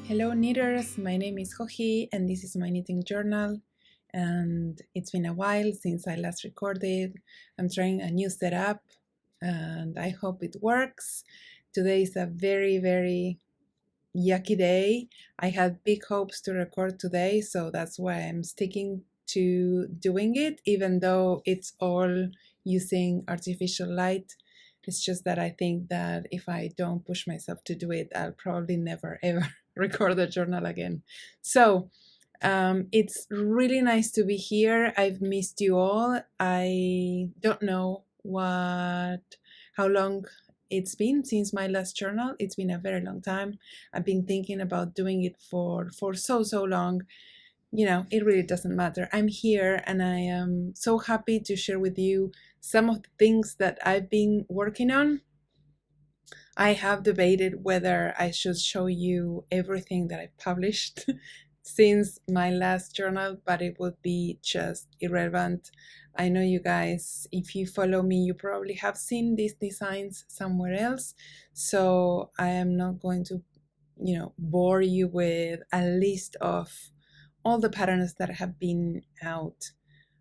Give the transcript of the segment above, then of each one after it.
Hello knitters, my name is Joji and this is my knitting journal, and it's been a while since I last recorded. I'm trying a new setup and I hope it works. Today is a very yucky day. I had big hopes to record today, so that's why I'm sticking to doing it, even though it's all using artificial light. It's just that I think that if I don't push myself to do it, I'll probably never ever record a journal again. So it's really nice to be here. I've missed you all. I don't know how long it's been since my last journal. It's been a very long time. I've been thinking about doing it for so long. You know, it really doesn't matter. I'm here and I am so happy to share with you some of the things that I've been working on. I have debated whether I should show you everything that I've published since my last journal, but it would be just irrelevant. I know you guys, if you follow me, you probably have seen these designs somewhere else. So I am not going to, bore you with a list of all the patterns that have been out.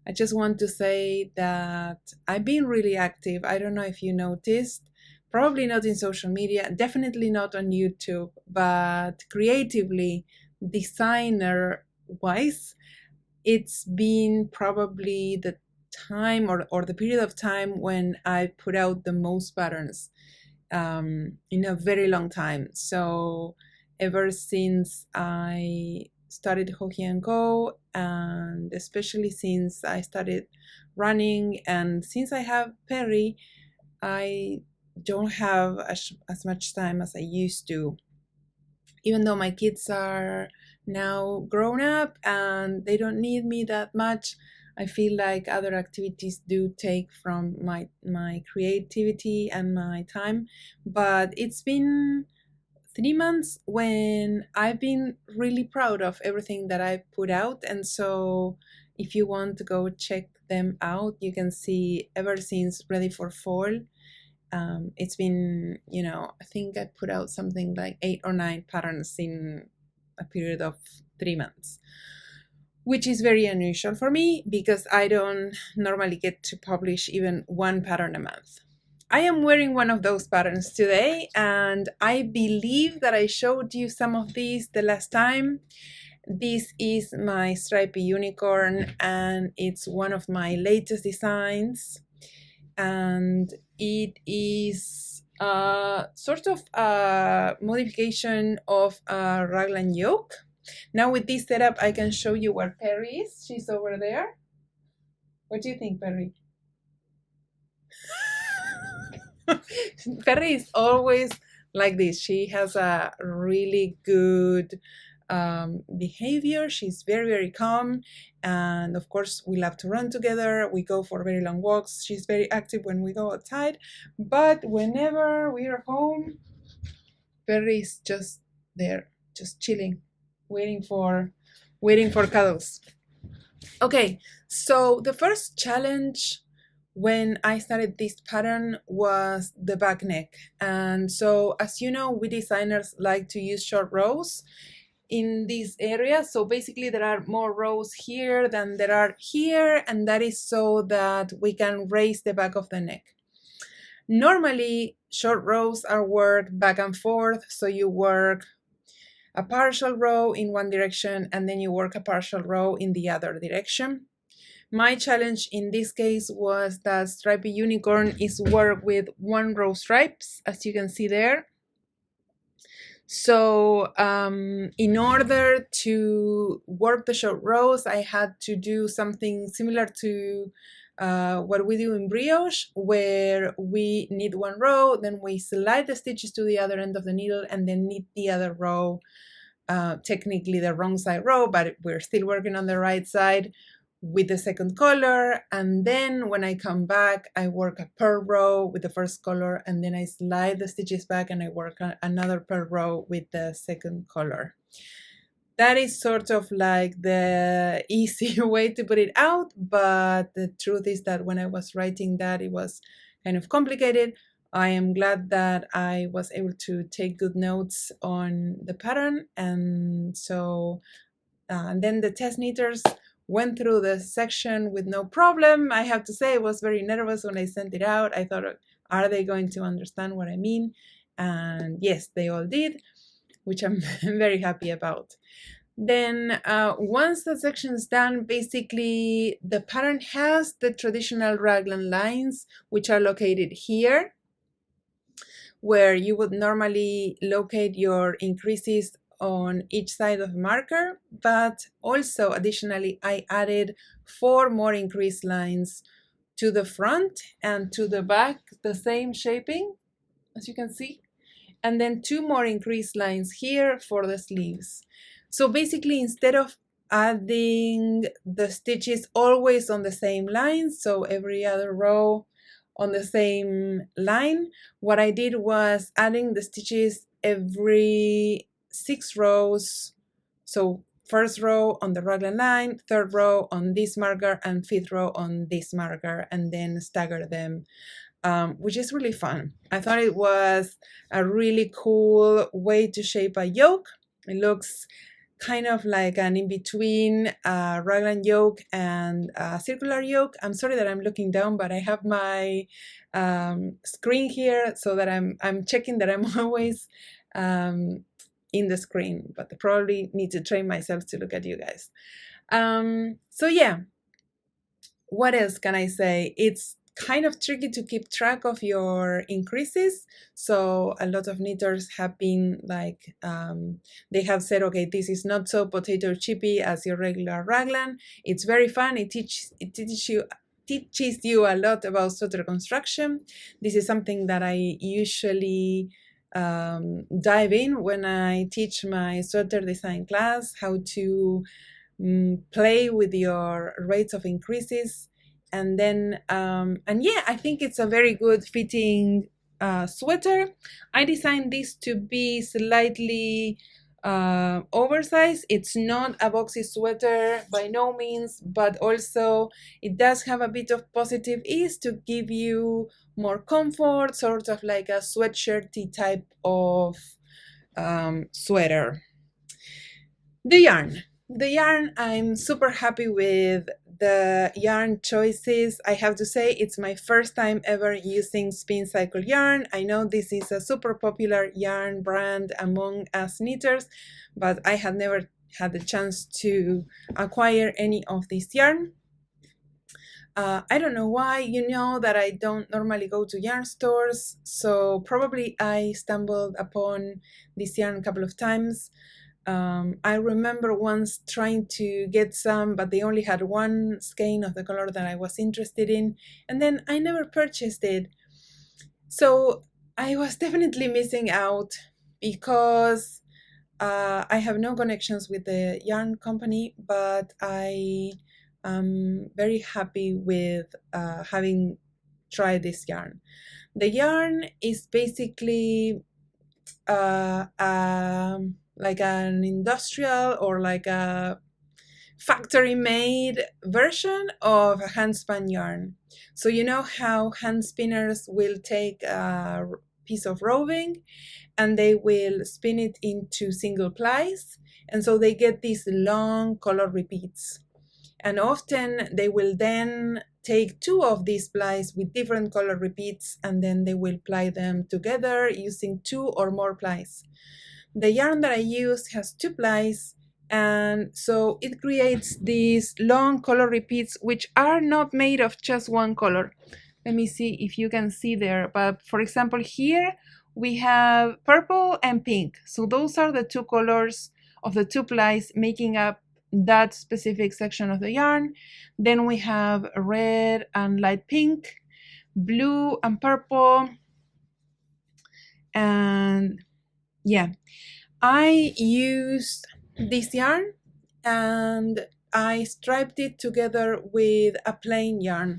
I just want to say that I've been really active. I don't know if you noticed. Probably not in social media, definitely not on YouTube, but creatively, designer wise, it's been probably the time or the period of time when I put out the most patterns in a very long time. So ever since I started Hoki and Go, and especially since I started running and since I have Perry, I don't have as much time as I used to. Even though my kids are now grown up and they don't need me that much, I feel like other activities do take from my creativity and my time. But it's been 3 months when I've been really proud of everything that I put out. And so if you want to go check them out, you can see ever since Ready for Fall. It's been, I think I put out something like 8 or 9 patterns in a period of 3 months, which is very unusual for me because I don't normally get to publish even one pattern a month. I am wearing one of those patterns today, and I believe that I showed you some of these the last time. This is my Stripy Unicorn, and it's one of my latest designs. And it is sort of a modification of a raglan yoke. Now with this setup, I can show you where Perry is. She's over there. What do you think, Perry? Perry is always like this. She has a really good behavior. She's very calm, and of course we love to run together. We go for very long walks. She's very active when we go outside, but whenever we are home, Perry is just there, just chilling, waiting for cuddles. Okay, so the first challenge when I started this pattern was the back neck. And so, as you know, we designers like to use short rows in this area. So basically there are more rows here than there are here, and that is so that we can raise the back of the neck. Normally, short rows are worked back and forth. So you work a partial row in one direction and then you work a partial row in the other direction. My challenge in this case was that Stripy Unicorn is worked with 1 row stripes, as you can see there. So in order to work the short rows, I had to do something similar to what we do in brioche, where we knit 1 row, then we slide the stitches to the other end of the needle and then knit the other row, technically the wrong side row, but we're still working on the right side with the second color. And then when I come back, I work a purl row with the first color, and then I slide the stitches back and I work another purl row with the second color. That is sort of like the easy way to put it out, but the truth is that when I was writing that, it was kind of complicated. I am glad that I was able to take good notes on the pattern, and so and then the test knitters went through the section with no problem. I have to say, I was very nervous when I sent it out. I thought, are they going to understand what I mean? And yes, they all did, which I'm very happy about. Then once the section is done, basically the pattern has the traditional raglan lines, which are located here, where you would normally locate your increases on each side of the marker, but also additionally I added 4 more increase lines to the front and to the back, the same shaping as you can see, and then 2 more increase lines here for the sleeves. So basically, instead of adding the stitches always on the same line, so every other row on the same line, what I did was adding the stitches every 6 rows. So first row on the raglan line, third row on this marker, and fifth row on this marker, and then stagger them, which is really fun. I thought it was a really cool way to shape a yoke. It looks kind of like an in-between raglan yoke and a circular yoke. I'm sorry that I'm looking down, but I have my screen here so that I'm checking that I'm always in the screen, but I probably need to train myself to look at you guys. So yeah, what else can I say? It's kind of tricky to keep track of your increases. So a lot of knitters have been like, they have said, okay, this is not so potato chippy as your regular raglan. It's very fun. It teaches you a lot about sweater construction. This is something that I usually dive in when I teach my sweater design class, how to play with your rates of increases. And then and yeah, I think it's a very good fitting sweater. I designed this to be slightly oversized. It's not a boxy sweater by no means, but also it does have a bit of positive ease to give you more comfort, sort of like a sweatshirty type of sweater. The yarn, I'm super happy with the yarn choices. I have to say, it's my first time ever using Spin Cycle yarn. I know this is a super popular yarn brand among us knitters, but I had never had the chance to acquire any of this yarn. I don't know why. You know that I don't normally go to yarn stores, so probably I stumbled upon this yarn a couple of times. I remember once trying to get some, but they only had one skein of the color that I was interested in, and then I never purchased it. So I was definitely missing out because I have no connections with the yarn company, but I am very happy with having tried this yarn. The yarn is basically like an industrial or like a factory made version of a hand spun yarn. So you know how hand spinners will take a piece of roving and they will spin it into single plies, and so they get these long color repeats. And often they will then take 2 of these plies with different color repeats, and then they will ply them together using 2 or more plies. The yarn that I use has 2 plies, and so it creates these long color repeats which are not made of just one color. Let me see if you can see there, but for example here we have purple and pink. So those are the 2 colors of the 2 plies making up that specific section of the yarn. Then we have red and light pink, blue and purple, and yeah, I used this yarn and I striped it together with a plain yarn.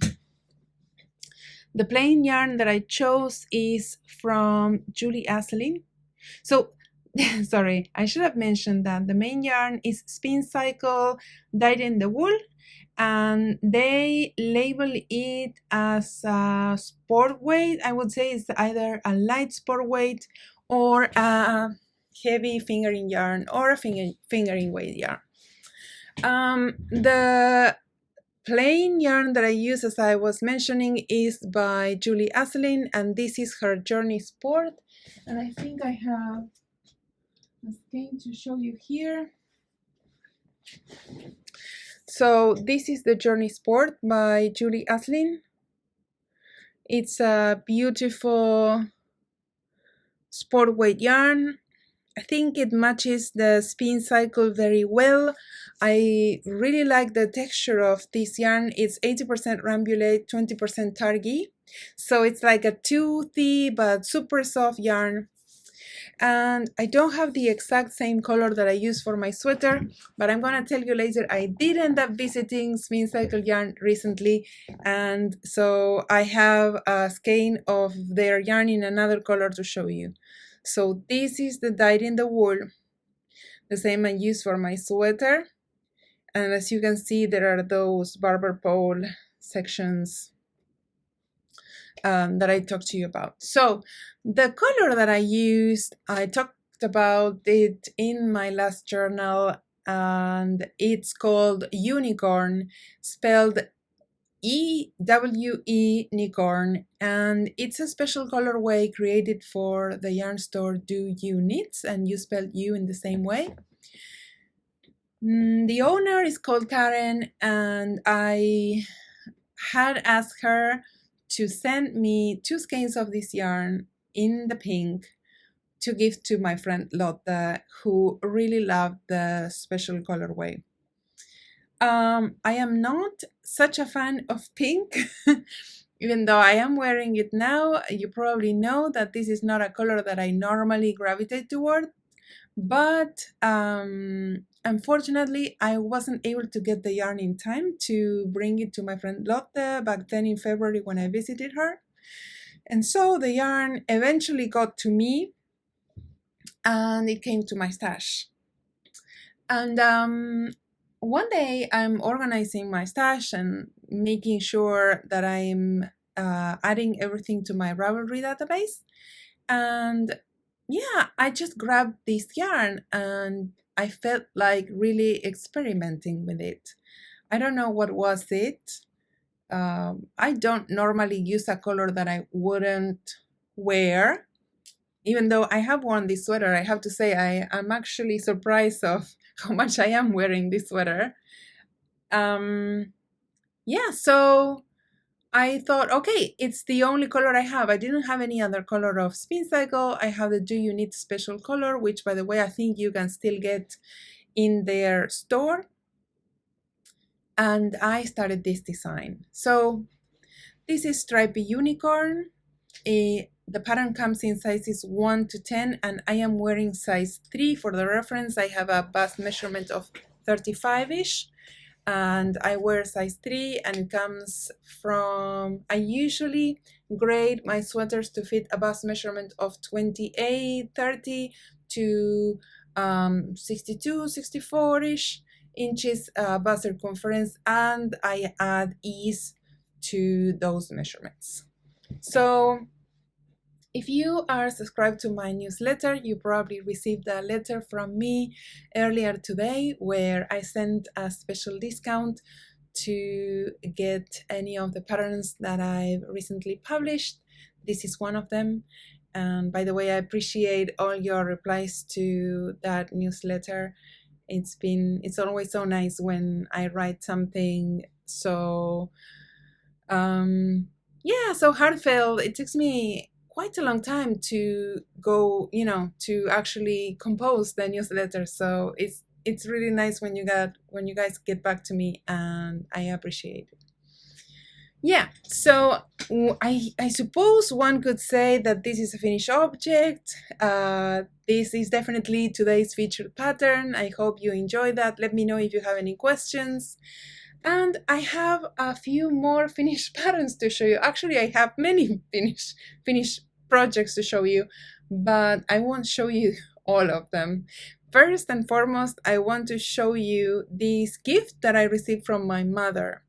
The plain yarn that I chose is from Julie Asselin. So sorry, I should have mentioned that the main yarn is Spin Cycle dyed in the wool, and they label it as a sport weight. I would say it's either a light sport weight or a heavy fingering yarn or a fingering weight yarn. The plain yarn that I use, as I was mentioning, is by Julie Aslin, and this is her Journey Sport. And I think I have a skein to show you here. So this is the Journey Sport by Julie Aslin. It's a beautiful sport weight yarn. I think it matches the spin cycle very well. I really like the texture of this yarn. It's 80% rambulate, 20% targi. So it's like a toothy but super soft yarn. And I don't have the exact same color that I use for my sweater, but I'm gonna tell you later, I did end up visiting Spin Cycle Yarn recently, and so I have a skein of their yarn in another color to show you. So this is the dyed in the wool, the same I use for my sweater, and as you can see, there are those barber pole sections that I talked to you about. So the color that I used, I talked about it in my last journal, and it's called Unicorn, spelled E-W-E Unicorn, and it's a special colorway created for the yarn store Do You Knits, and you spell you in the same way. The owner is called Karen, and I had asked her to send me 2 skeins of this yarn in the pink to give to my friend Lotte, who really loved the special colorway. I am not such a fan of pink, even though I am wearing it now. You probably know that this is not a color that I normally gravitate toward, but unfortunately I wasn't able to get the yarn in time to bring it to my friend Lotte back then in February when I visited her. And so the yarn eventually got to me and it came to my stash. And one day I'm organizing my stash and making sure that I'm adding everything to my Ravelry database. And yeah, I just grabbed this yarn and I felt like really experimenting with it. I don't know what was it. I don't normally use a color that I wouldn't wear. Even though I have worn this sweater, I have to say I'm actually surprised of how much I am wearing this sweater. Yeah, so I thought, okay, it's the only color I have. I didn't have any other color of Spin Cycle. I have the Do You Knit special color, which by the way, I think you can still get in their store. And I started this design. So this is Stripy Unicorn. The pattern comes in sizes 1 to 10, and I am wearing size 3 for the reference. I have a bust measurement of 35-ish, and I wear size 3, and it comes from, I usually grade my sweaters to fit a bust measurement of 28, 30 to 62, 64-ish inches bust circumference, and I add ease to those measurements. So if you are subscribed to my newsletter, you probably received a letter from me earlier today where I sent a special discount to get any of the patterns that I've recently published. This is one of them. And by the way, I appreciate all your replies to that newsletter. It's always so nice when I write something so so heartfelt. It takes me quite a long time to go, to actually compose the newsletter. So it's really nice when you guys get back to me, and I appreciate it. Yeah, so I suppose one could say that this is a finished object. This is definitely today's featured pattern. I hope you enjoy that. Let me know if you have any questions. And I have a few more finished patterns to show you. Actually, I have many finished projects to show you, but I won't show you all of them. first and foremost, I want to show you this gift that I received from my mother.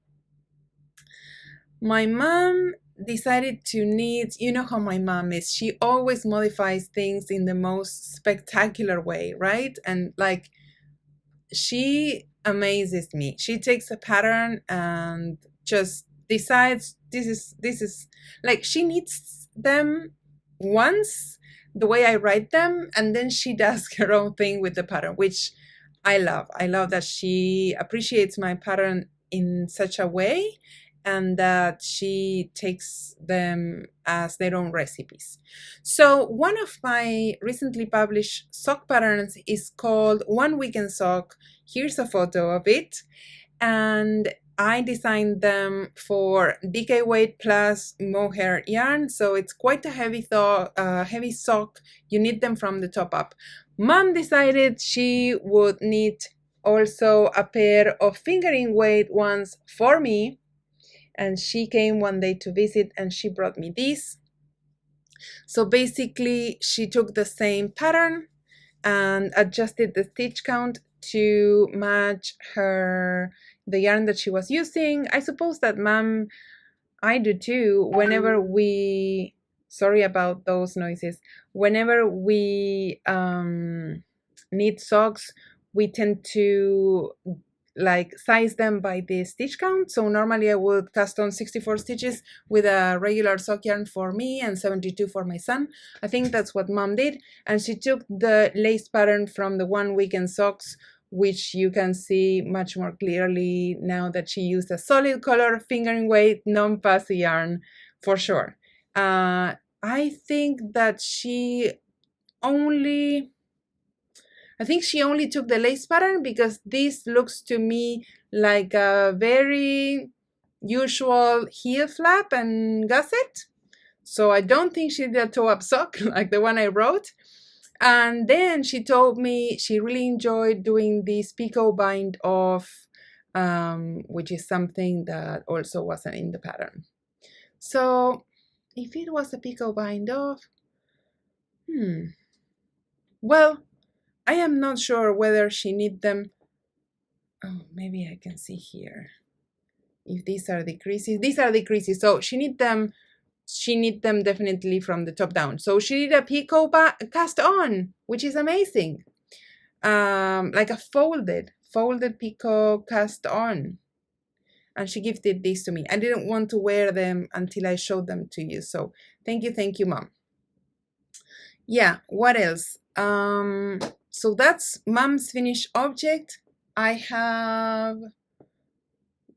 My mom decided to knit, you know how my mom is, she always modifies things in the most spectacular way, right? And like, she amazes me. She takes a pattern and just decides this is like, she knits them once the way I write them, and then she does her own thing with the pattern, which I love. I love that she appreciates my pattern in such a way, and that she takes them as their own recipes. So one of my recently published sock patterns is called One Weekend Sock. Here's a photo of it. And I designed them for DK weight plus mohair yarn. So it's quite a heavy sock. You knit them from the top up. Mom decided she would knit also a pair of fingering weight ones for me. And she came one day to visit and she brought me these. So basically she took the same pattern and adjusted the stitch count to match the yarn that she was using. I suppose that Mom, I do too. Whenever we, sorry about those noises, whenever we knit socks, we tend to like size them by the stitch count. So normally I would cast on 64 stitches with a regular sock yarn for me and 72 for my son. I think that's what Mom did. And she took the lace pattern from the One Weekend Socks, which you can see much more clearly now that she used a solid color, fingering weight, non-fussy yarn for sure. I think she only took the lace pattern because this looks to me like a very usual heel flap and gusset. So I don't think she did a toe-up sock like the one I wrote. And then she told me she really enjoyed doing this picot bind off, which is something that also wasn't in the pattern. So if it was a picot bind off, well, I am not sure whether she knit them. Oh, maybe I can see here. If these are the creases, these are the creases. So she knit them definitely from the top down. So she did a picot cast on, which is amazing. Like a folded picot cast on. And she gifted these to me. I didn't want to wear them until I showed them to you. So thank you, Mom. Yeah, what else? So that's Mom's finished object. I have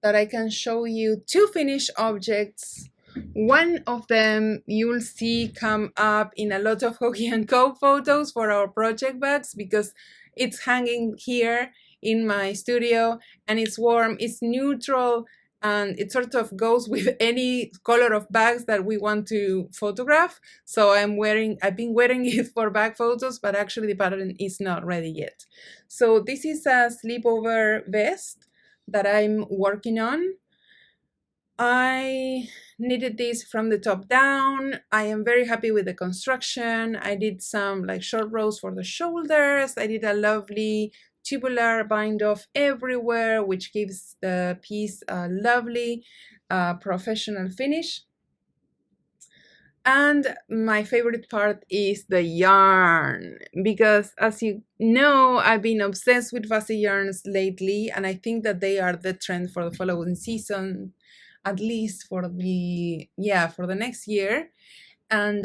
that I can show you two finished objects. One of them you'll see come up in a lot of Joji & Co photos for our project bags because it's hanging here in my studio and it's warm, it's neutral, and it sort of goes with any color of bags that we want to photograph. So I've been wearing it for bag photos, but actually the pattern is not ready yet. So this is a sleepover vest that I'm working on. I knitted this from the top down. I am very happy with the construction. I did some like short rows for the shoulders. I did a lovely tubular bind off everywhere, which gives the piece a lovely professional finish. And my favorite part is the yarn, because as you know, I've been obsessed with fussy yarns lately, and I think that they are the trend for the following season, at least for the next year. And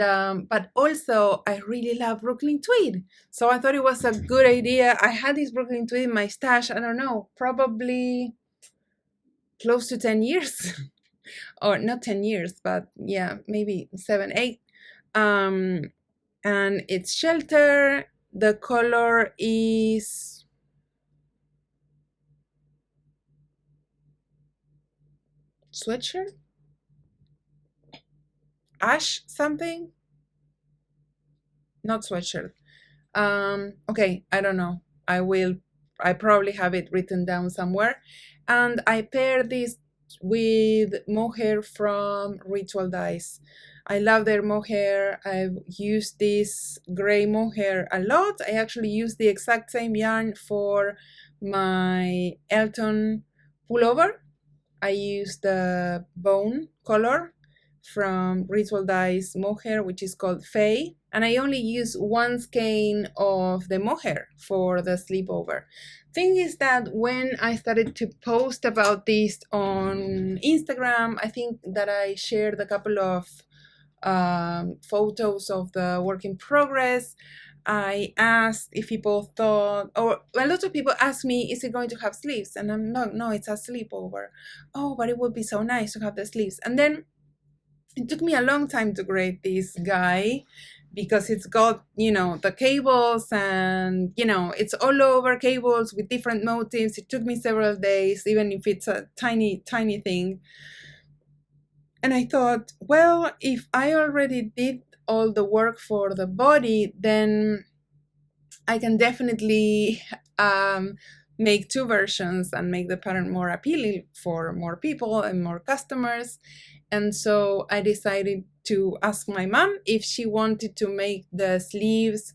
but also I really love Brooklyn tweed, so I thought it was a good idea. I had this Brooklyn tweed in my stash, I don't know, probably close to 10 years or not 10 years, but yeah, maybe 7, 8. And it's shelter. The color is sweatshirt, ash something, not sweatshirt. Okay, I don't know. I probably have it written down somewhere. And I pair this with mohair from Ritual Dyes. I love their mohair. I've used this gray mohair a lot. I actually use the exact same yarn for my Elton pullover. I use the bone color from Ritual Dyes mohair, which is called Faye. And I only use one skein of the mohair for the sleepover. Thing is that when I started to post about this on Instagram, I think that I shared a couple of photos of the work in progress. I asked if people thought, or a lot of people asked me, is it going to have sleeves? And I'm no, it's a sleepover. Oh, but it would be so nice to have the sleeves. And then it took me a long time to create this guy because it's got, the cables and, it's all over cables with different motifs. It took me several days, even if it's a tiny, tiny thing. And I thought, well, if I already did all the work for the body, then I can definitely make two versions and make the pattern more appealing for more people and more customers. And so I decided to ask my mom if she wanted to make the sleeves,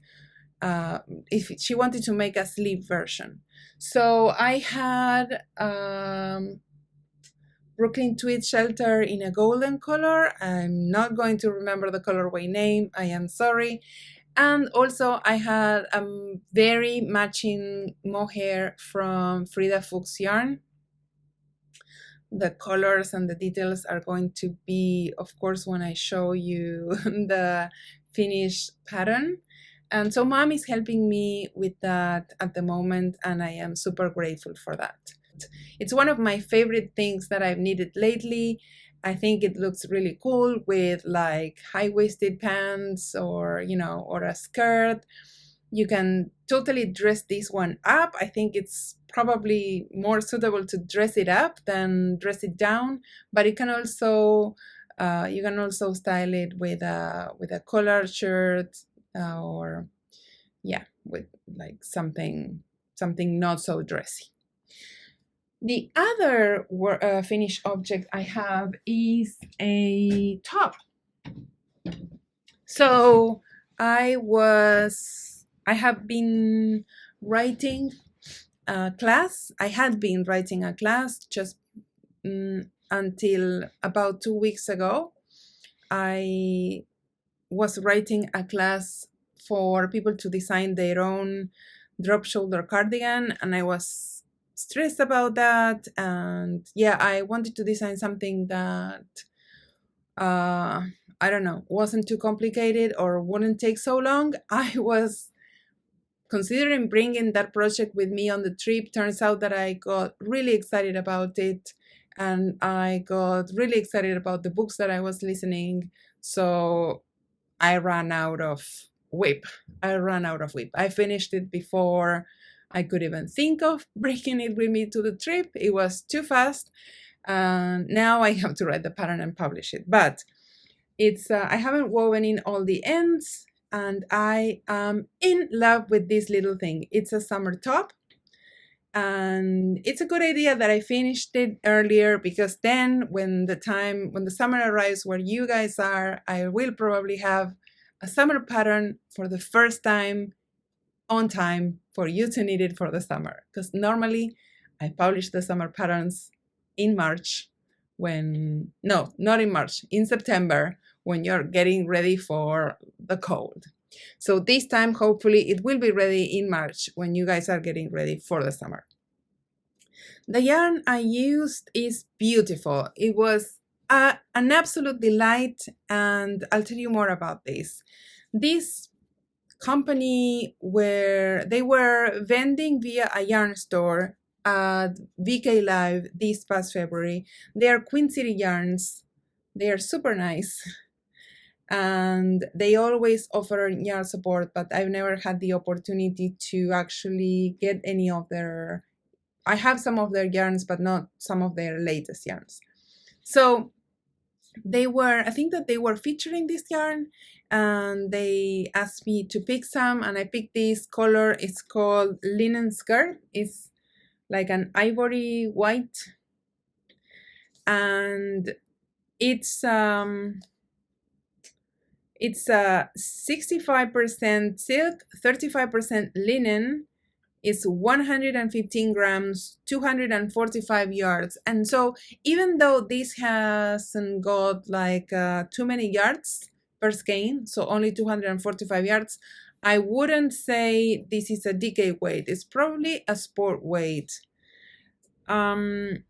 if she wanted to make a sleeve version. So I had Brooklyn Tweed Shelter in a golden color. I'm not going to remember the colorway name. I am sorry. And also I had a very matching mohair from Frida Fuchs yarn. The colors and the details are going to be, of course, when I show you the finished pattern. And so mom is helping me with that at the moment, and I am super grateful for that. It's one of my favorite things that I've knitted lately. I think it looks really cool with like high-waisted pants or, or a skirt. You can totally dress this one up. I think it's probably more suitable to dress it up than dress it down, but it can also, you can also style it with a collared shirt or, yeah, with like something not so dressy. The other finished object I have is a top. So I have been writing a class. I had been writing a class just until about 2 weeks ago. I was writing a class for people to design their own drop shoulder cardigan, and I was stressed about that. And yeah, I wanted to design something that I don't know, wasn't too complicated or wouldn't take so long. I was considering bringing that project with me on the trip. Turns out that I got really excited about it, and I got really excited about the books that I was listening. So I ran out of whip. I finished it before I could even think of bringing it with me to the trip. It was too fast. Now I have to write the pattern and publish it. But it's I haven't woven in all the ends, and I am in love with this little thing. It's a summer top, and it's a good idea that I finished it earlier, because then when the summer arrives where you guys are, I will probably have a summer pattern for the first time on time for you to knit it for the summer. Because normally I publish the summer patterns in March not in March, in September, when you're getting ready for the cold. So this time, hopefully, it will be ready in March when you guys are getting ready for the summer. The yarn I used is beautiful. It was an absolute delight, and I'll tell you more about this. This company where they were vending via a yarn store at VK Live this past February. They are Queen City yarns. They are super nice, and they always offer yarn support, but I've never had the opportunity to actually get any of their, I have some of their yarns, but not some of their latest yarns. So I think that they were featuring this yarn, and they asked me to pick some, and I picked this color. It's called Linen Skirt. It's like an ivory white, and it's It's 65% silk, 35% linen. It's 115 grams, 245 yards. And so even though this hasn't got like too many yards per skein, so only 245 yards, I wouldn't say this is a decay weight. It's probably a sport weight. So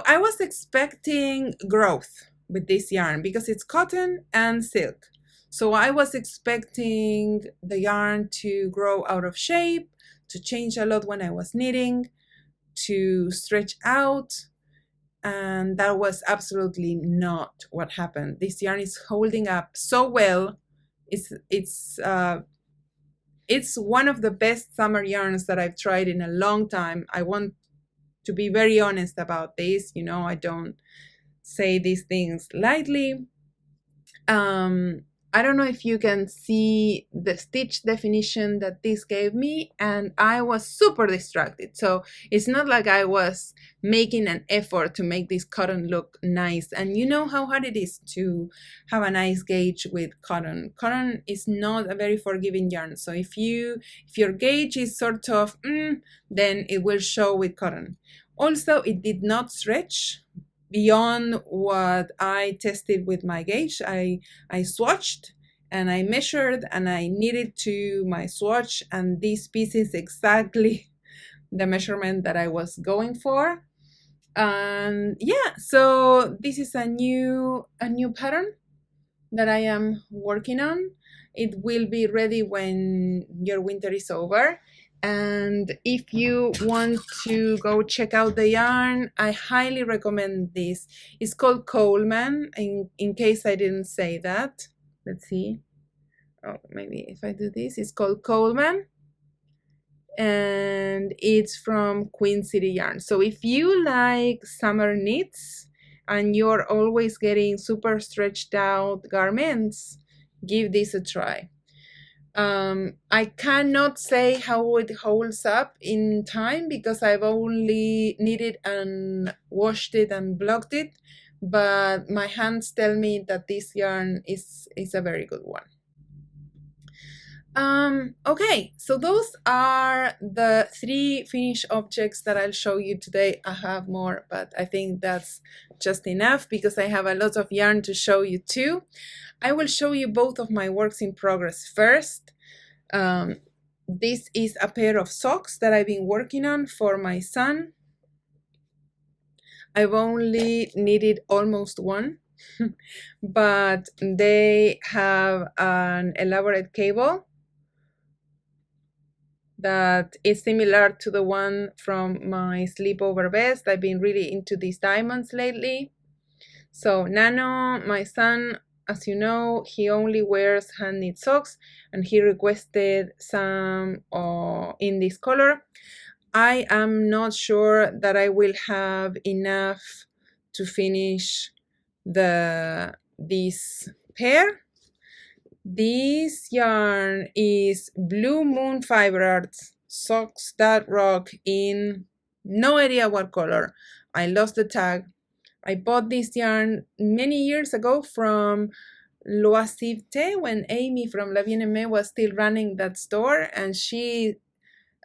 I was expecting growth with this yarn because it's cotton and silk. So I was expecting the yarn to grow out of shape, to change a lot when I was knitting, to stretch out, and that was absolutely not what happened. This yarn is holding up so well. It's one of the best summer yarns that I've tried in a long time. I want to be very honest about this. You know, I don't say these things lightly. I don't know if you can see the stitch definition that this gave me, and I was super distracted. So it's not like I was making an effort to make this cotton look nice. And you know how hard it is to have a nice gauge with cotton. Cotton is not a very forgiving yarn. So if your gauge is sort of, then it will show with cotton. Also, it did not stretch beyond what I tested with my gauge. I swatched and I measured and I knitted to my swatch, and this piece is exactly the measurement that I was going for. And yeah, so this is a new pattern that I am working on. It will be ready when your winter is over. And if you want to go check out the yarn, I highly recommend this. It's called Coleman, in case I didn't say that. Let's see. Oh, maybe if I do this, it's called Coleman. And it's from Queen City Yarn. So if you like summer knits and you're always getting super stretched out garments, give this a try. I cannot say how it holds up in time because I've only knitted and washed it and blocked it, but my hands tell me that this yarn is a very good one. Okay, so those are the 3 finished objects that I'll show you today. I have more, but I think that's just enough because I have a lot of yarn to show you too. I will show you both of my works in progress first. This is a pair of socks that I've been working on for my son. I've only knitted almost one, but they have an elaborate cable that is similar to the one from my sleepover vest. I've been really into these diamonds lately. So Nano, my son, as you know, he only wears hand knit socks, and he requested some in this color. I am not sure that I will have enough to finish this pair. This yarn is Blue Moon Fiber Arts socks that rock in no idea what color. I lost the tag. I bought this yarn many years ago from Loisivete when Amy from La Bien-Aimée was still running that store, and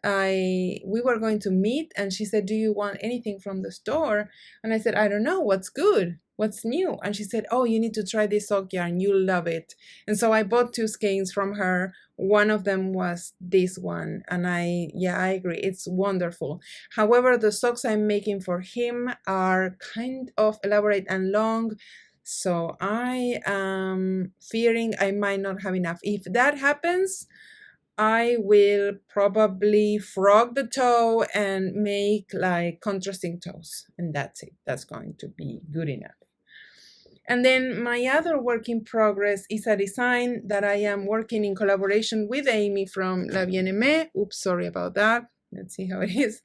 we were going to meet, and she said, "Do you want anything from the store?" And I said, "I don't know, what's good? What's new?" And she said, "Oh, you need to try this sock yarn, you'll love it." And so I bought 2 skeins from her. One of them was this one, and I agree, it's wonderful. However, the socks I'm making for him are kind of elaborate and long, so I am fearing I might not have enough. If that happens, I will probably frog the toe and make like contrasting toes, and that's it. That's going to be good enough. And then my other work in progress is a design that I am working in collaboration with Amy from La Bien-Aimée. Oops, sorry about that. Let's see how it is.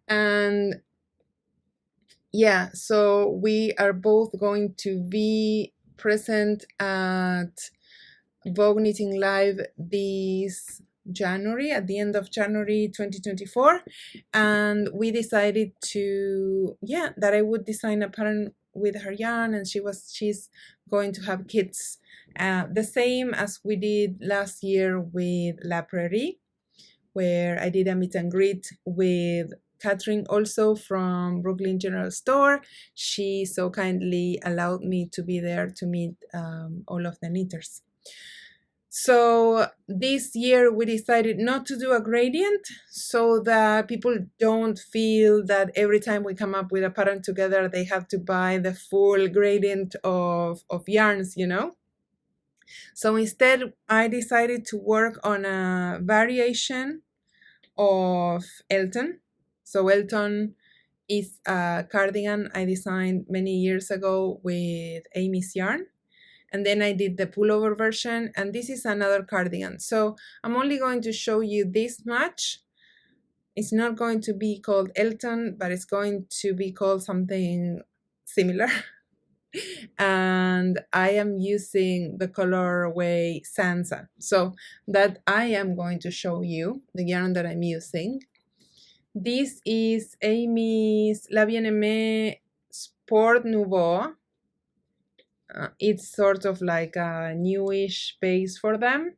And yeah, so we are both going to be present at Vogue Knitting Live this January, at the end of January 2024, and we decided that I would design a pattern with her yarn, and she's going to have kits The same as we did last year with La Prairie, where I did a meet and greet with Catherine, also from Brooklyn General Store. She so kindly allowed me to be there to meet all of the knitters. So this year we decided not to do a gradient so that people don't feel that every time we come up with a pattern together, they have to buy the full gradient of yarns, you know? So instead, I decided to work on a variation of Elton. So Elton is a cardigan I designed many years ago with Amy's yarn. And then I did the pullover version, and this is another cardigan. So I'm only going to show you this much. It's not going to be called Elton, but it's going to be called something similar. And I am using the colorway Sansa. So that I am going to show you the yarn that I'm using. This is Amy's La Bien-Aimée Sport Nouveau. It's sort of like a newish base for them.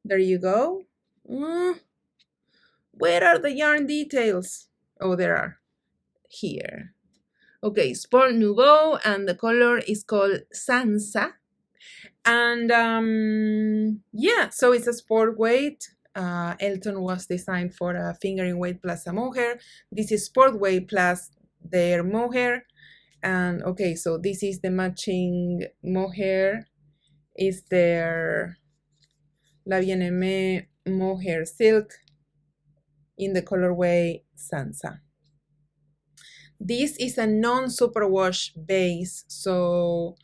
There you go. Where are the yarn details? Oh, there are. Here. Okay, Sport Nouveau, and the color is called Sansa. And yeah, so it's a sport weight. Elton was designed for a fingering weight plus a mohair. This is sport weight plus their mohair. And okay, so this is the matching mohair. Is their La Bien-Aimée mohair silk in the colorway Sansa. This is a non-superwash base, so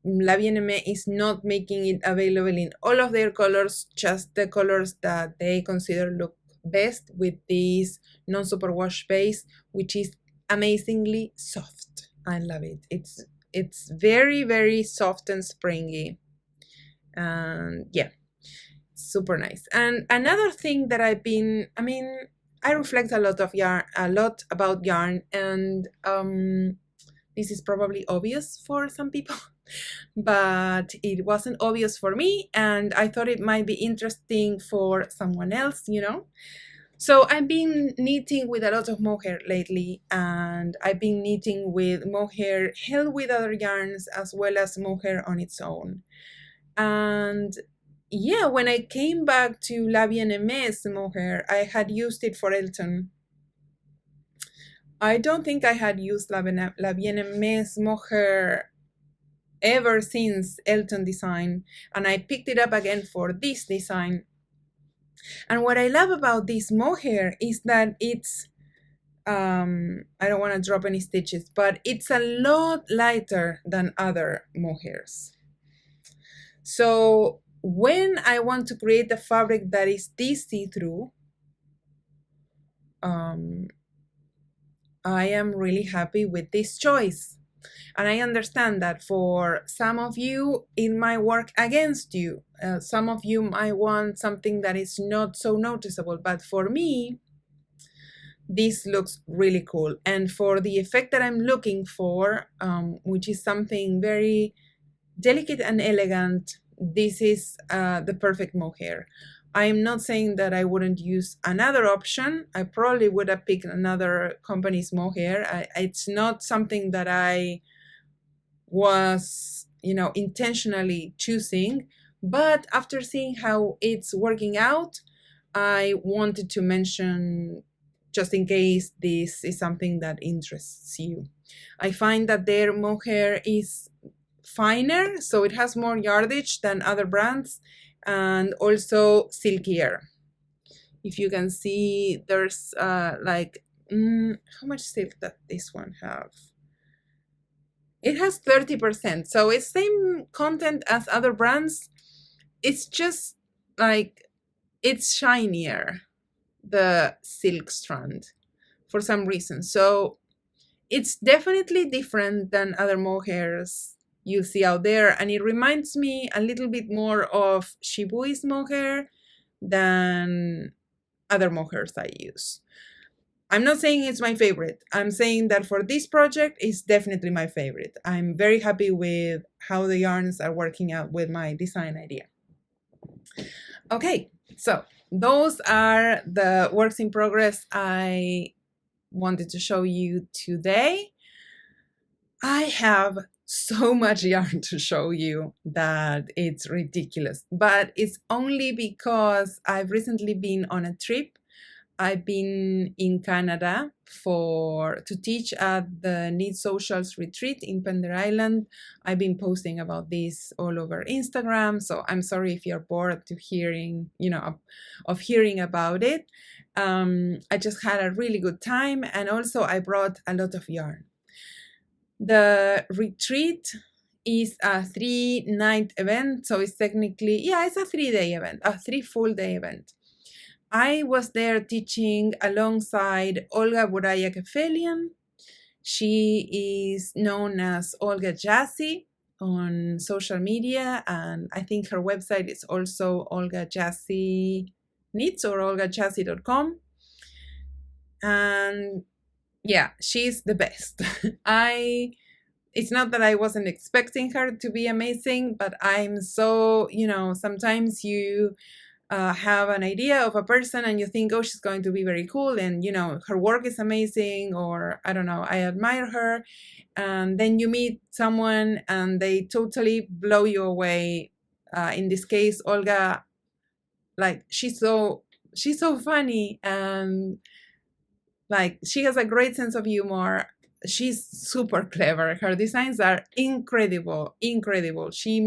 La Bien-Aimée is not making it available in all of their colors, just the colors that they consider look best with this non-superwash base, which is amazingly soft. I love it. It's very, very soft and springy. And yeah, super nice. And another thing that I reflect a lot about yarn, and this is probably obvious for some people, but it wasn't obvious for me, and I thought it might be interesting for someone else, you know? So I've been knitting with a lot of mohair lately, and I've been knitting with mohair held with other yarns as well as mohair on its own. And yeah, when I came back to La Bien-Aimé's mohair, I had used it for Elton. I don't think I had used La Bien-Aimé's mohair ever since Elton design, and I picked it up again for this design. And what I love about this mohair is that it's I don't want to drop any stitches, but it's a lot lighter than other mohairs. So when I want to create a fabric that is this see-through, I am really happy with this choice. And I understand that for some of you, it might work against you. Some of you might want something that is not so noticeable, but for me, this looks really cool. And for the effect that I'm looking for, which is something very delicate and elegant, this is the perfect mohair. I'm not saying that I wouldn't use another option. I probably would have picked another company's mohair. It's not something that I was, intentionally choosing, but after seeing how it's working out, I wanted to mention, just in case this is something that interests you. I find that their mohair is finer, so it has more yardage than other brands, and also silkier. If you can see, there's how much silk does this one have? It has 30%, so it's same content as other brands. It's just like it's shinier, the silk strand, for some reason. So it's definitely different than other mohairs you see out there, and it reminds me a little bit more of Shibui's mohair than other mohairs I use. I'm not saying it's my favorite. I'm saying that for this project, it's definitely my favorite. I'm very happy with how the yarns are working out with my design idea. Okay, so those are the works in progress I wanted to show you today. I have so much yarn to show you that it's ridiculous, but it's only because I've recently been on a trip. I've been in Canada to teach at the Need Socials retreat in Pender Island. I've been posting about this all over Instagram, so I'm sorry if you're bored to hearing about it. I just had a really good time, and also I brought a lot of yarn. The retreat is a 3-night event, so it's technically, it's a 3-day event, a 3 full-day event. I was there teaching alongside Olga Buraya Kefelian. She is known as Olga Jassy on social media, and I think her website is also Olga Jassy Knits or olgajassy.com. And yeah, she's the best. It's not that I wasn't expecting her to be amazing, but I'm so, sometimes you have an idea of a person and you think, oh, she's going to be very cool, and her work is amazing, or I don't know, I admire her, and then you meet someone and they totally blow you away. In this case, Olga, like she's so funny, and like she has a great sense of humor. She's super clever. Her designs are incredible. She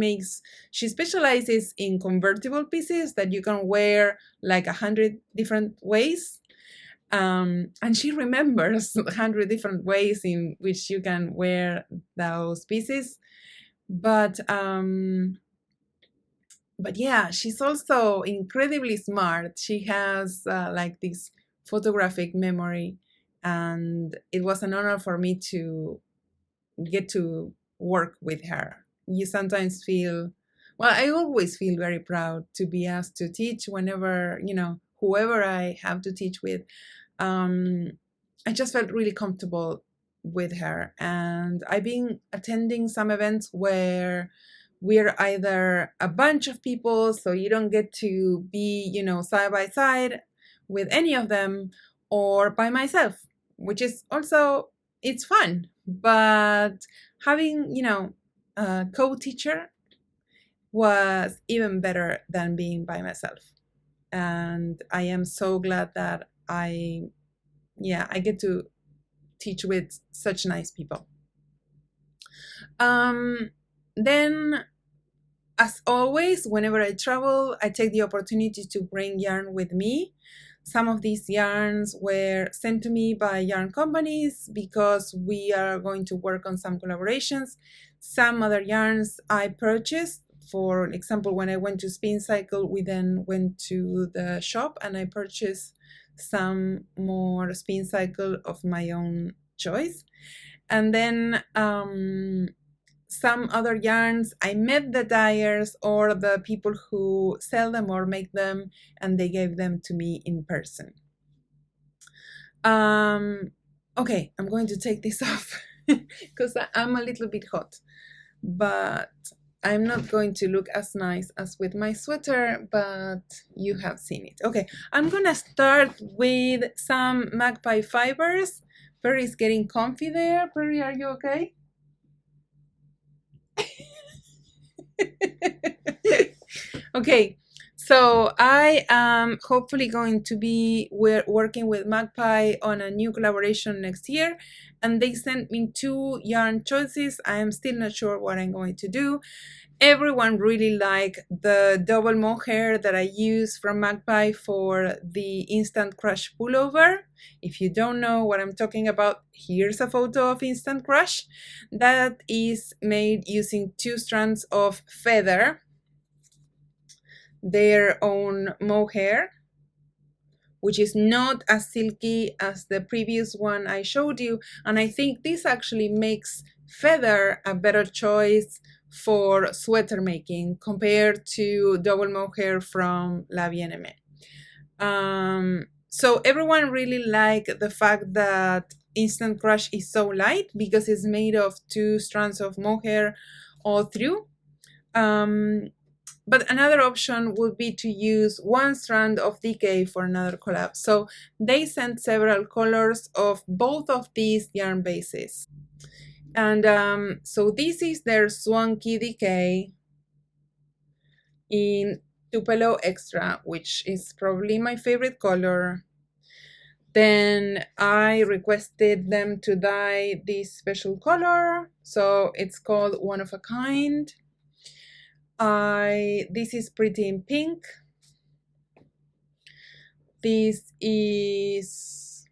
specializes in convertible pieces that you can wear like 100 different ways. And she remembers 100 different ways in which you can wear those pieces. But yeah, she's also incredibly smart. She has like this photographic memory, and it was an honor for me to get to work with her. You sometimes feel, well, I always feel very proud to be asked to teach whenever, whoever I have to teach with. I just felt really comfortable with her, and I've been attending some events where we're either a bunch of people, so you don't get to be, side by side with any of them, or by myself, which is also, it's fun. But having, a co-teacher was even better than being by myself. And I am so glad that I get to teach with such nice people. Then, as always, whenever I travel, I take the opportunity to bring yarn with me. Some of these yarns were sent to me by yarn companies because we are going to work on some collaborations. Some other yarns I purchased. For example, when I went to Spin Cycle, we then went to the shop and I purchased some more Spin Cycle of my own choice. And then some other yarns, I met the dyers or the people who sell them or make them, and they gave them to me in person. Okay, I'm going to take this off because I'm a little bit hot, but I'm not going to look as nice as with my sweater, but you have seen it. Okay, I'm gonna start with some magpie fibers. Perry's getting comfy there. Perry, are you okay? Okay, so I am hopefully going to be working with Magpie on a new collaboration next year, and they sent me 2 yarn choices. I am still not sure what I'm going to do. Everyone really liked the double mohair that I use from Magpie for the Instant Crush pullover. If you don't know what I'm talking about, here's a photo of Instant Crush. That is made using 2 strands of feather, their own mohair, which is not as silky as the previous one I showed you. And I think this actually makes feather a better choice for sweater making compared to double mohair from La Bien-Aimée. So everyone really liked the fact that Instant Crush is so light because it's made of 2 strands of mohair all through. But another option would be to use 1 strand of DK for another collab. So they sent several colors of both of these yarn bases. And so this is their Swanky DK in Tupelo Extra, which is probably my favorite color. Then I requested them to dye this special color. So it's called One of a Kind. This is pretty in pink. This is,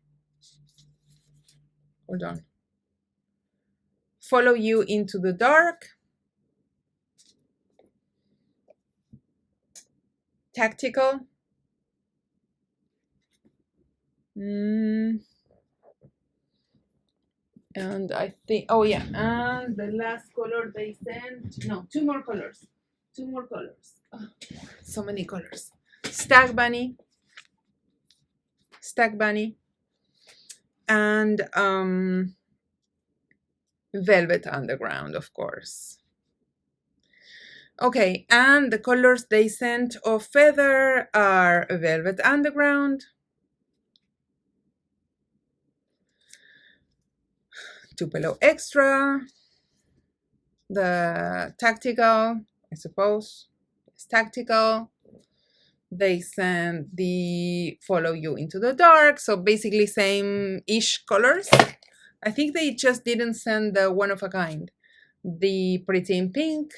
hold on, Follow You into the Dark. Tactical. And I think, oh yeah, and the last color they sent, no, 2 more colors. 2 more colors. Oh, so many colors. Stag Bunny, and Velvet Underground, of course. Okay, and the colors they sent of Feather are Velvet Underground, Tupelo Extra, the Tactical, I suppose, it's Tactical. They sent the Follow You into the Dark, so basically same-ish colors. I think they just didn't send the One of a Kind. The Pretty in Pink,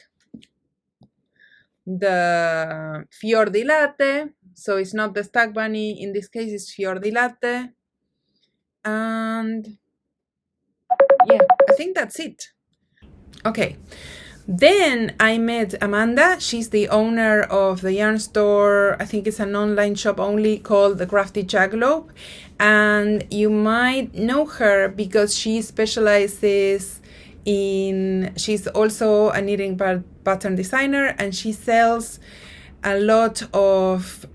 the Fior di Latte, so it's not the Stag Bunny, in this case it's Fior di Latte, and yeah, I think that's it. Okay. Then I met Amanda. She's the owner of the yarn store. I think it's an online shop only called The Crafty Jackalope. And you might know her because she specializes in, she's also a knitting pattern designer, and she sells a lot of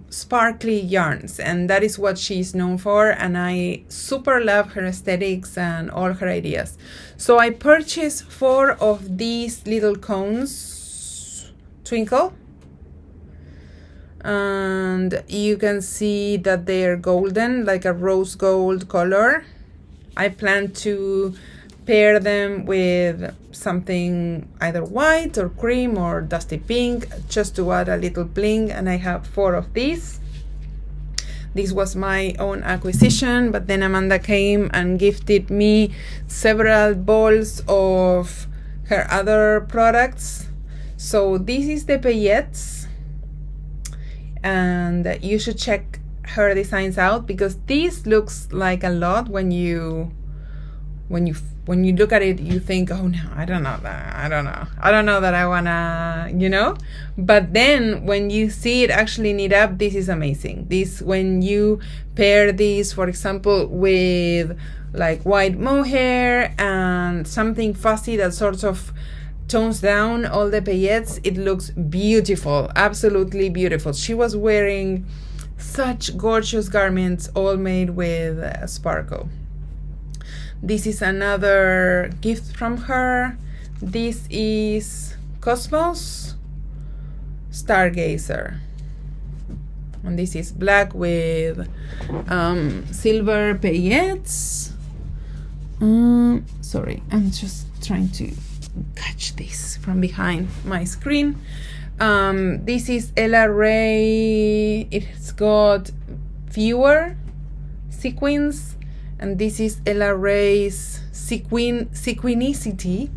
sparkly yarns, and that is what she's known for, and I super love her aesthetics and all her ideas. So I purchased 4 of these little cones, Twinkle, and you can see that they're golden, like a rose gold color. I plan to pair them with something either white or cream or dusty pink, just to add a little bling, and I have 4 of these. This was my own acquisition, but then Amanda came and gifted me several balls of her other products. So this is the paillettes, and you should check her designs out because this looks like a lot when you look at it. You think, oh no, I don't know that I wanna, you know, but then when you see it actually knit up, this is amazing. This, when you pair this, for example, with like white mohair and something fussy that sort of tones down all the paillettes, it looks beautiful, absolutely beautiful. She was wearing such gorgeous garments, all made with sparkle. This is another gift from her. This is Cosmos Stargazer, and this is black with silver paillettes. Sorry, I'm just trying to catch this from behind my screen. This is Ella Ray. It's got fewer sequins. And this is Ella Ray's Sequinicity.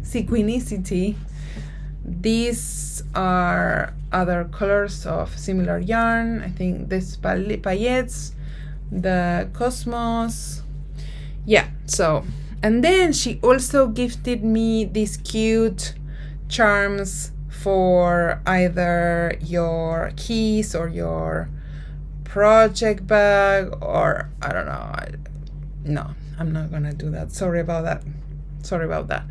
These are other colors of similar yarn. I think this paillettes, the Cosmos. Yeah, so. And then she also gifted me these cute charms for either your keys or your project bag, or I don't know. No, I'm not gonna do that. Sorry about that.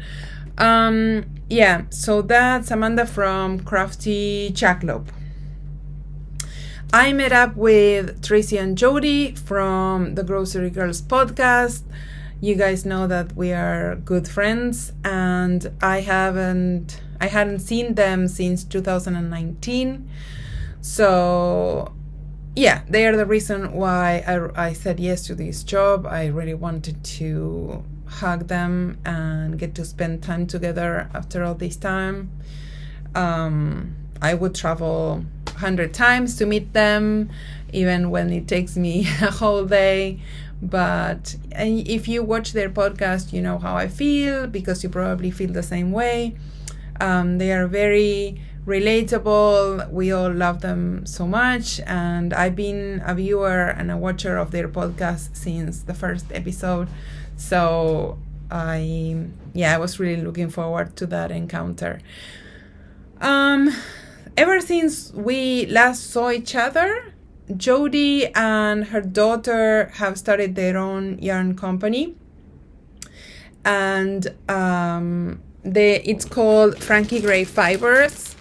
Yeah, so that's Amanda from Crafty Jackalope. I met up with Tracy and Jody from the Grocery Girls podcast. You guys know that we are good friends, and I hadn't seen them since 2019. So yeah, they are the reason why I said yes to this job. I really wanted to hug them and get to spend time together after all this time. I would travel 100 times to meet them, even when it takes me a whole day. But if you watch their podcast, you know how I feel, because you probably feel the same way. They are very relatable. We all love them so much, and I've been a viewer and a watcher of their podcast since the first episode. So I was really looking forward to that encounter. Ever since we last saw each other, Jody and her daughter have started their own yarn company, and it's called Frankie Gray Fibers,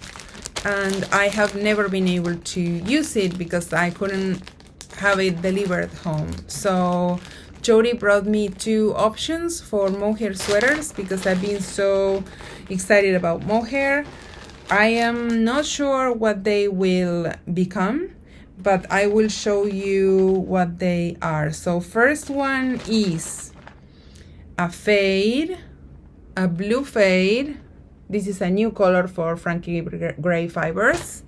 and I have never been able to use it because I couldn't have it delivered home. So Jody brought me 2 options for mohair sweaters because I've been so excited about mohair. I am not sure what they will become, but I will show you what they are. So first one is a fade, a blue fade. This is a new color for Frankie Gray Fibers.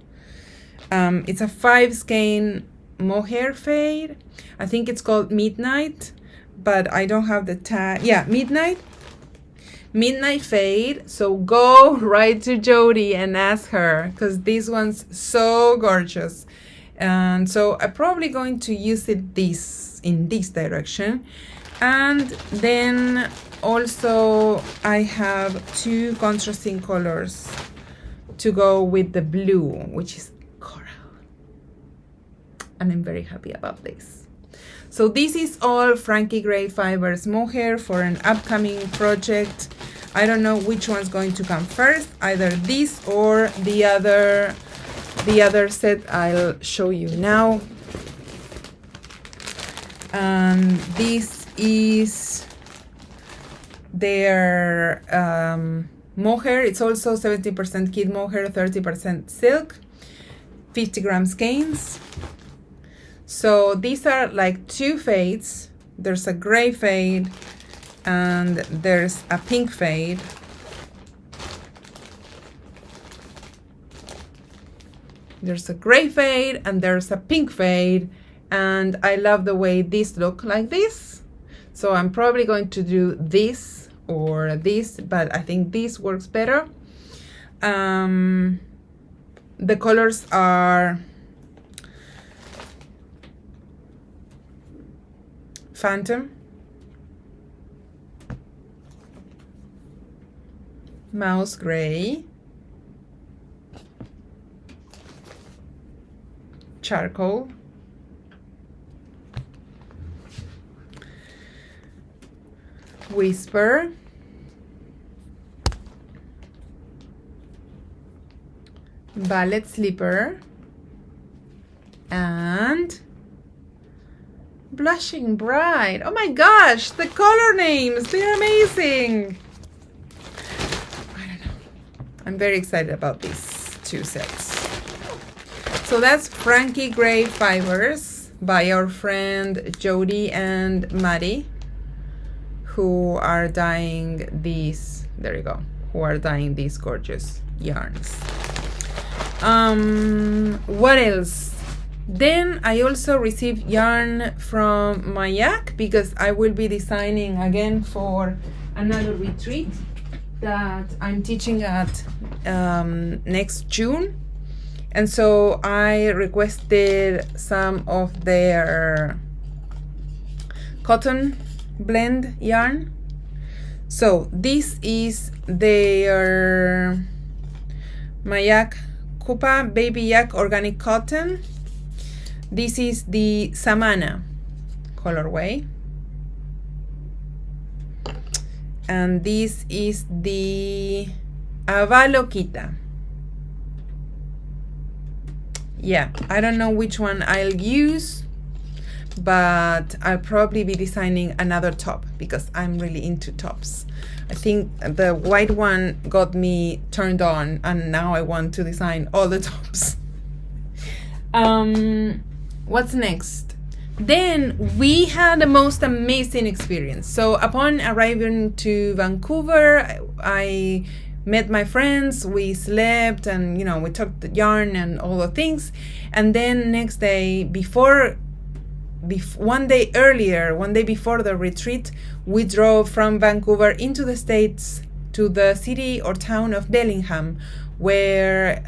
It's a 5-skein mohair fade. I think it's called Midnight, but I don't have the tag. Yeah, Midnight fade. So go right to Jody and ask her, because this one's so gorgeous. And so I'm probably going to use it in this direction. And then also I have 2 contrasting colors to go with the blue, which is coral. And I'm very happy about this. So this is all Frankie Gray Fibers mohair for an upcoming project. I don't know which one's going to come first, either this or the other set I'll show you now. This is their mohair. It's also 70% kid mohair, 30% silk, 50 gram skeins. So these are like 2 fades. There's a gray fade and there's a pink fade. There's a gray fade and there's a pink fade, and I love the way these look like this. So I'm probably going to do this or this, but I think this works better. The colors are Phantom, Mouse Gray, Charcoal, Whisper, Ballet Slipper, and Blushing Bright. Oh my gosh, the color names, they're amazing. I don't know. I'm very excited about these 2 sets. So that's Frankie Gray Fibers by our friend Jody and Maddie, who are dyeing these, there you go, who are dyeing these gorgeous yarns. What else? Then I also received yarn from Mayak because I will be designing again for another retreat that I'm teaching at next June. And so I requested some of their cotton blend yarn. So this is their Mayak Kupa Baby Yak Organic Cotton. This is the Samana colorway. And this is the Avaloquita. yeah, I don't know which one I'll use, but I'll probably be designing another top because I'm really into tops. I think the white one got me turned on, and now I want to design all the tops. What's next? Then we had the most amazing experience. So upon arriving to Vancouver, I met my friends, we slept, and we talked the yarn and all the things. And then next day, one day before the retreat, we drove from Vancouver into the States to the city or town of Bellingham, where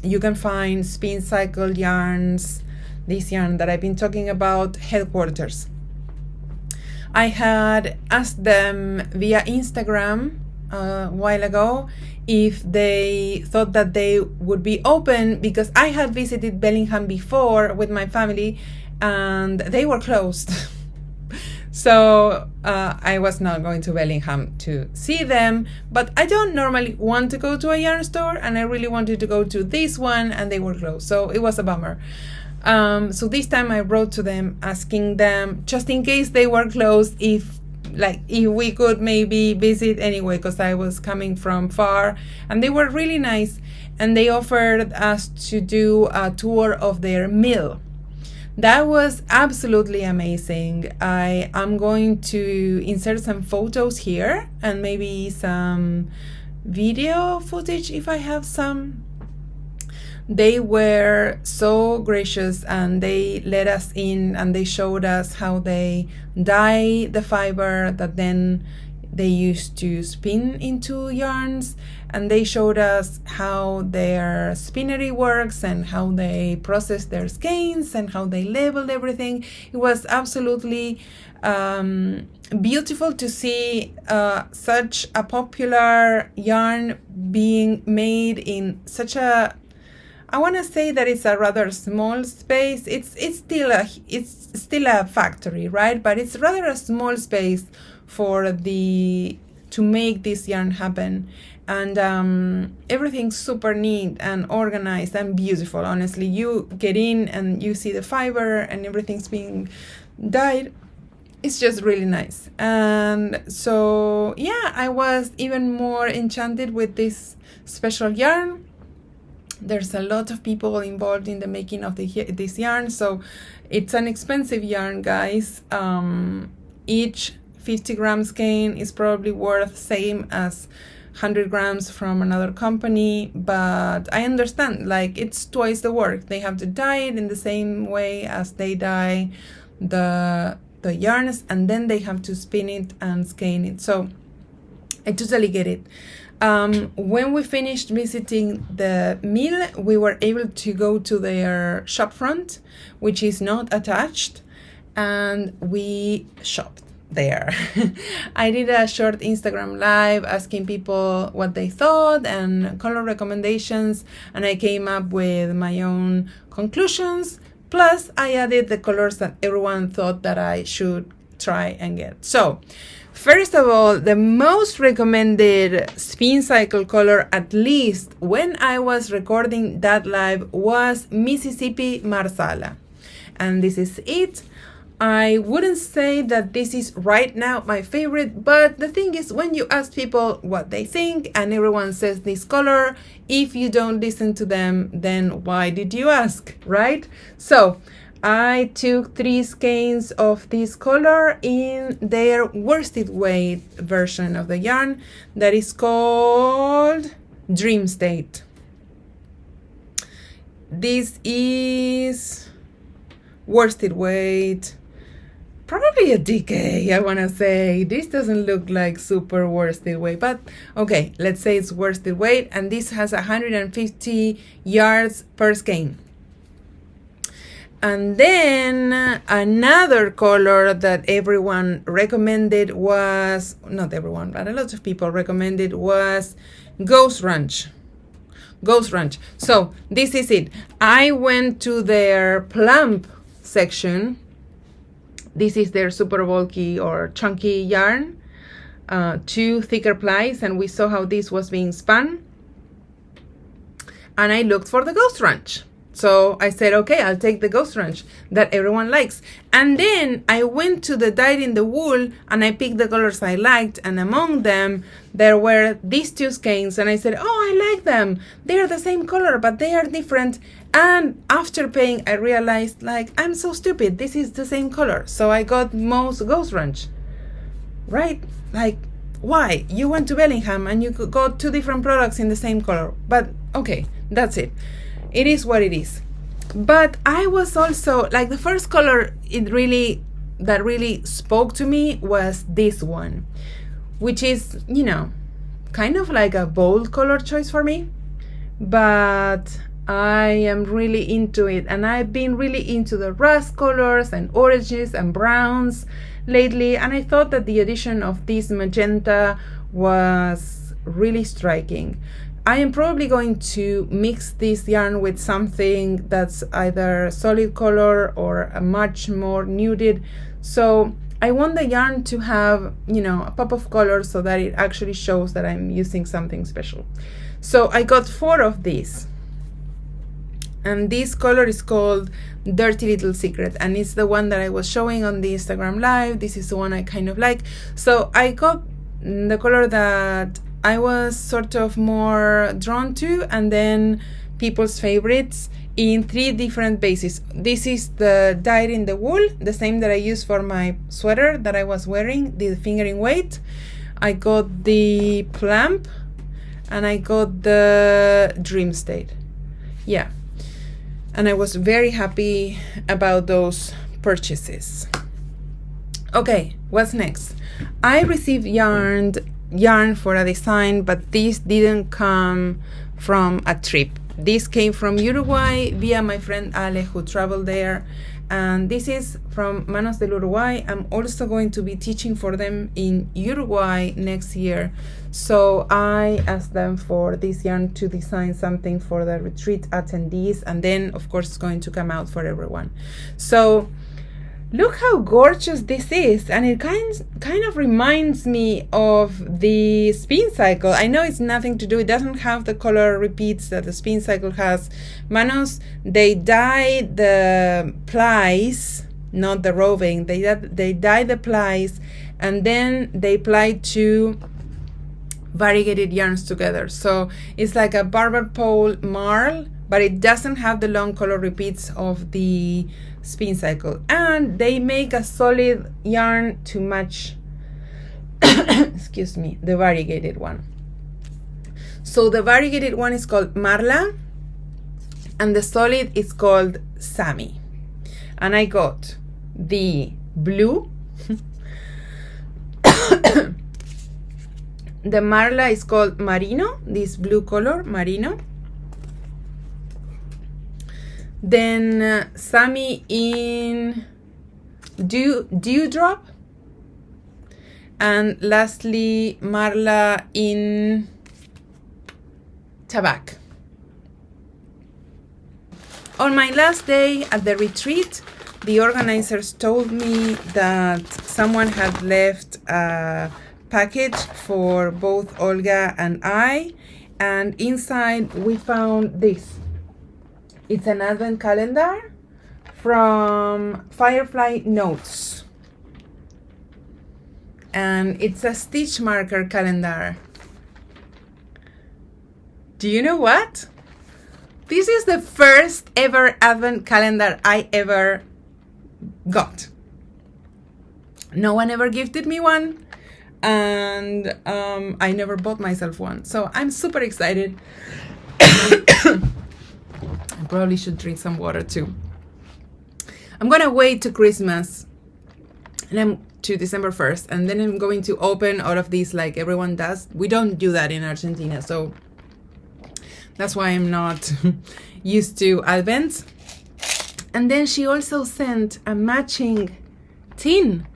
you can find Spin Cycle yarns, this yarn that I've been talking about, headquarters. I had asked them via Instagram a while ago if they thought that they would be open, because I had visited Bellingham before with my family and they were closed. So I was not going to Bellingham to see them, but I don't normally want to go to a yarn store, and I really wanted to go to this one, and they were closed, so it was a bummer. So this time I wrote to them asking them, just in case they were closed, if we could maybe visit anyway, because I was coming from far, and they were really nice, and they offered us to do a tour of their mill. That was absolutely amazing. I am going to insert some photos here and maybe some video footage if I have some. They were so gracious, and they let us in, and they showed us how they dye the fiber that then they used to spin into yarns, and they showed us how their spinnery works and how they process their skeins and how they labeled everything. It was absolutely beautiful to see such a popular yarn being made in such a, I want to say that it's a rather small space. It's still a factory, right? But it's rather a small space to make this yarn happen. And everything's super neat and organized and beautiful. Honestly, you get in and you see the fiber and everything's being dyed. It's just really nice. And so yeah, I was even more enchanted with this special yarn. There's a lot of people involved in the making of this yarn, so it's an expensive yarn, guys. Each 50 gram skein is probably worth same as 100 grams from another company, but I understand, it's twice the work. They have to dye it in the same way as they dye the yarns, and then they have to spin it and skein it. So I totally get it. When we finished visiting the mill, we were able to go to their shop front, which is not attached, and we shopped there. I did a short Instagram live asking people what they thought and color recommendations, and I came up with my own conclusions. Plus, I added the colors that everyone thought that I should try and get. So, first of all, the most recommended spin cycle color, at least when I was recording that live, was Mississippi Marsala. And this is it. I wouldn't say that this is right now my favorite, but the thing is, when you ask people what they think and everyone says this color, if you don't listen to them, then why did you ask, right? So I took 3 skeins of this color in their worsted weight version of the yarn that is called Dream State. This is worsted weight, probably a DK, I want to say. This doesn't look like super worsted weight, but okay, let's say it's worsted weight, and this has 150 yards per skein. And then another color that everyone recommended was, not everyone, but a lot of people recommended was Ghost Ranch. Ghost Ranch. So this is it. I went to their plump section. This is their super bulky or chunky yarn, 2 thicker plies, and we saw how this was being spun. And I looked for the Ghost Ranch. So I said, okay, I'll take the Ghost Ranch that everyone likes. And then I went to the Dyed in the Wool and I picked the colors I liked. And among them, there were these two skeins. And I said, oh, I like them. They are the same color, but they are different. And after paying, I realized, like, I'm so stupid. This is the same color. So I got most Ghost Ranch. Right? Like, why? You went to Bellingham and you got two different products in the same color. But okay, that's it. It is what it is. But I was also like, the first color that really spoke to me was this one, which is, you know, kind of like a bold color choice for me, but I am really into it. And I've been really into the rust colors and oranges and browns lately, and I thought that the addition of this magenta was really striking. I am probably going to mix this yarn with something that's either solid color or a much more nuded. So I want the yarn to have, you know, a pop of color so that it actually shows that I'm using something special. So I got 4 of these. And this color is called Dirty Little Secret, and it's the one that I was showing on the Instagram live. This is the one I kind of like. So I got the color that I was sort of more drawn to, and then people's favorites in 3 different bases. This is the Dyed in the Wool, the same that I used for my sweater that I was wearing, the fingering weight. I got the Plump, and I got the Dream State. Yeah. And I was very happy about those purchases. Okay, what's next? I received yarn for a design, but this didn't come from a trip. This came from Uruguay via my friend Ale, who traveled there. And this is from Manos del Uruguay. I'm also going to be teaching for them in Uruguay next year. So I asked them for this yarn to design something for the retreat attendees. And then, of course, it's going to come out for everyone. So look how gorgeous this is, and it kind of reminds me of the spin cycle. I know it's nothing to do, it doesn't have the color repeats that the spin cycle has. Manos, they dye the plies, not the roving, they dye the plies, and then they apply 2 variegated yarns together. So it's like a barber pole marl, but it doesn't have the long color repeats of the spin cycle. And they make a solid yarn to match excuse me, the variegated one. So the variegated one is called Marla, and the solid is called Sammy. And I got the blue the Marla is called Marino, this blue color, Marino. Then Sammy in Dewdrop, and lastly Marla in Tabac. On my last day at the retreat, the organizers told me that someone had left a package for both Olga and I, and inside we found this. It's an advent calendar from Firefly Notes, and it's a stitch marker calendar. Do you know what? This is the first ever advent calendar I ever got. No one ever gifted me one, and I never bought myself one. So I'm super excited. I probably should drink some water too. I'm gonna wait to Christmas, and I'm to December 1st, and then I'm going to open all of these like everyone does. We don't do that in Argentina, so that's why I'm not used to Advents. And then she also sent a matching tin.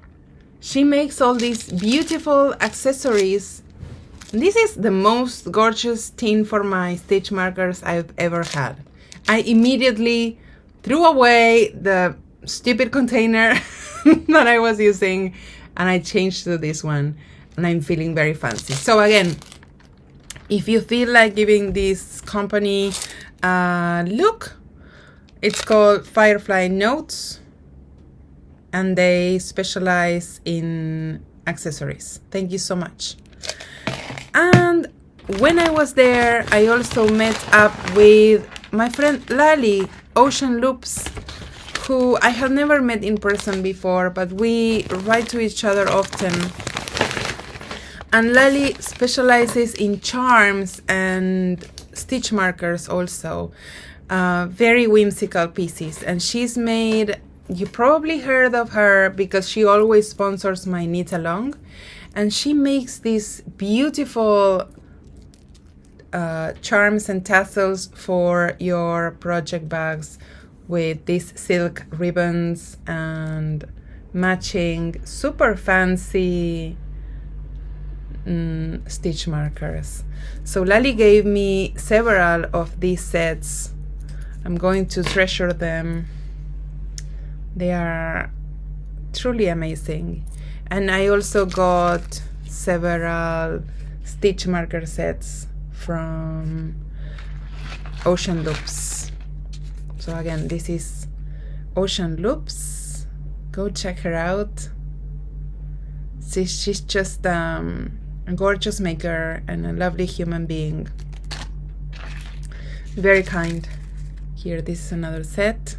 She makes all these beautiful accessories. This is the most gorgeous tin for my stitch markers I've ever had. I immediately threw away the stupid container that I was using, and I changed to this one, and I'm feeling very fancy. So again, if you feel like giving this company a look, It's called Firefly Notes, and they specialize in accessories. Thank you so much. And when I was there, I also met up with my friend Lali, Ocean Loops, who I have never met in person before, but we write to each other often. And Lali specializes in charms and stitch markers also. Very whimsical pieces. And she's made, you probably heard of her because she always sponsors my knit along. And she makes these beautiful charms and tassels for your project bags with these silk ribbons and matching super fancy stitch markers. So Lali gave me several of these sets. I'm going to treasure them. They are truly amazing. And I also got several stitch marker sets from Ocean Loops. So again, this is Ocean Loops. Go check her out. She's just a gorgeous maker and a lovely human being. Very kind. Here, this is another set.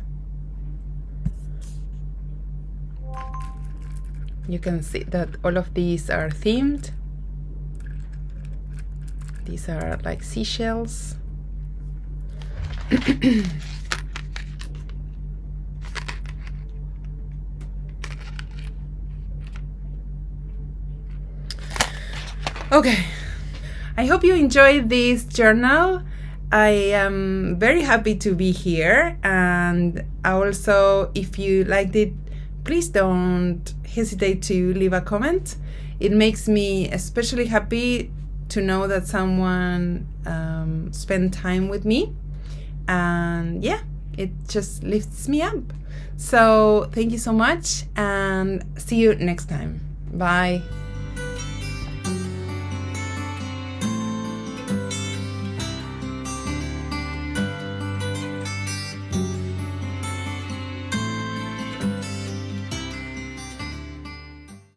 You can see that all of these are themed. These are like seashells. Okay, I hope you enjoyed this journal. I am very happy to be here, and also if you liked it, please don't hesitate to leave a comment. It makes me especially happy to know that someone spent time with me, and yeah, it just lifts me up. So thank you so much, and see you next time. Bye.